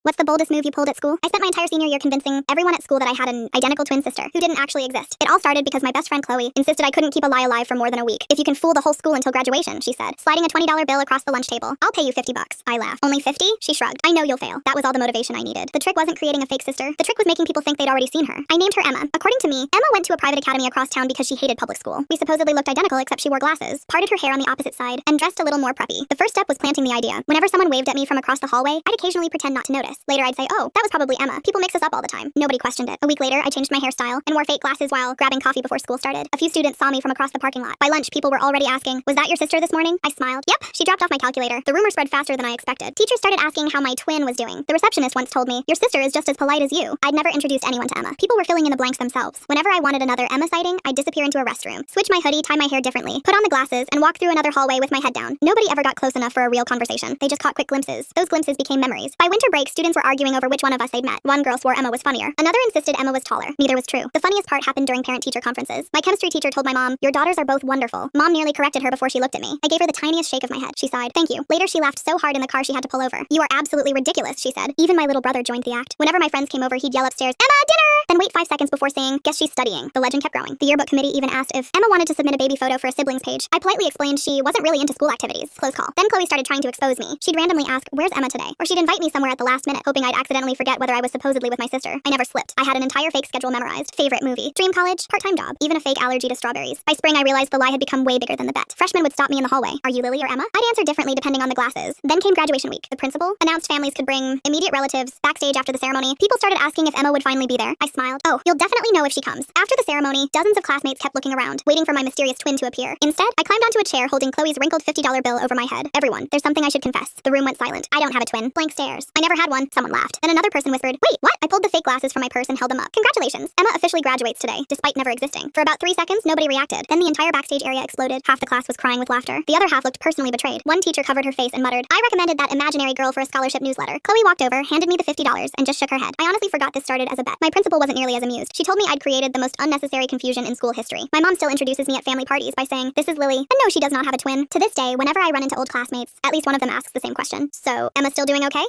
What's the boldest move you pulled at school? I spent my entire senior year convincing everyone at school that I had an identical twin sister who didn't actually exist. It all started because my best friend Chloe insisted I couldn't keep a lie alive for more than a week. If you can fool the whole school until graduation, she said, sliding a $20 bill across the lunch table. I'll pay you $50. I laughed. Only 50? She shrugged. I know you'll fail. That was all the motivation I needed. The trick wasn't creating a fake sister. The trick was making people think they'd already seen her. I named her Emma. According to me, Emma went to a private academy across town because she hated public school. We supposedly looked identical except she wore glasses, parted her hair on the opposite side, and dressed a little more preppy. The first step was planting the idea. Whenever someone waved at me from across the hallway, I'd occasionally pretend not to notice. Later I'd say, oh, that was probably Emma. People mix us up all the time. Nobody questioned it. A week later, I changed my hairstyle and wore fake glasses while grabbing coffee before school started. A few students saw me from across the parking lot. By lunch, people were already asking, was that your sister this morning? I smiled. Yep, she dropped off my calculator. The rumor spread faster than I expected. Teachers started asking how my twin was doing. The receptionist once told me, your sister is just as polite as you. I'd never introduced anyone to Emma. People were filling in the blanks themselves. Whenever I wanted another Emma sighting, I'd disappear into a restroom, switch my hoodie, tie my hair differently, put on the glasses, and walk through another hallway with my head down. Nobody ever got close enough for a real conversation. They just caught quick glimpses. Those glimpses became memories. By winter break, students were arguing over which one of us they'd met. One girl swore Emma was funnier. Another insisted Emma was taller. Neither was true. The funniest part happened during parent-teacher conferences. My chemistry teacher told my mom, your daughters are both wonderful. Mom nearly corrected her before she looked at me. I gave her the tiniest shake of my head. She sighed. Thank you. Later, she laughed so hard in the car she had to pull over. You are absolutely ridiculous, she said. Even my little brother joined the act. Whenever my friends came over, he'd yell upstairs, Emma, dinner! Then wait 5 seconds before saying, guess she's studying. The legend kept growing. The yearbook committee even asked if Emma wanted to submit a baby photo for a siblings page. I politely explained she wasn't really into school activities. Close call. Then Chloe started trying to expose me. She'd randomly ask, where's Emma today? Or she'd invite me somewhere at the last minute, hoping I'd accidentally forget whether I was supposedly with my sister. I never slipped. I had an entire fake schedule memorized. Favorite movie. Dream college. Part-time job. Even a fake allergy to strawberries. By spring, I realized the lie had become way bigger than the bet. Freshmen would stop me in the hallway. Are you Lily or Emma? I'd answer differently depending on the glasses. Then came graduation week. The principal announced families could bring immediate relatives backstage after the ceremony. People started asking if Emma would finally be there. I smiled. Oh, you'll definitely know if she comes. After the ceremony, dozens of classmates kept looking around, waiting for my mysterious twin to appear. Instead, I climbed onto a chair holding Chloe's wrinkled $50 bill over my head. Everyone, there's something I should confess. The room went silent. I don't have a twin. Blank stares. I never had one. Someone laughed. Then another person whispered, wait, what? I pulled the fake glasses from my purse and held them up. Congratulations. Emma officially graduates today, despite never existing. For about 3 seconds, nobody reacted. Then the entire backstage area exploded. Half the class was crying with laughter. The other half looked personally betrayed. One teacher covered her face and muttered, I recommended that imaginary girl for a scholarship newsletter. Chloe walked over, handed me the $50, and just shook her head. I honestly forgot this started as a bet. My principal wasn't nearly as amused. She told me I'd created the most unnecessary confusion in school history. My mom still introduces me at family parties by saying, this is Lily. And no, she does not have a twin. To this day, whenever I run into old classmates, at least one of them asks the same question. So, Emma still doing okay?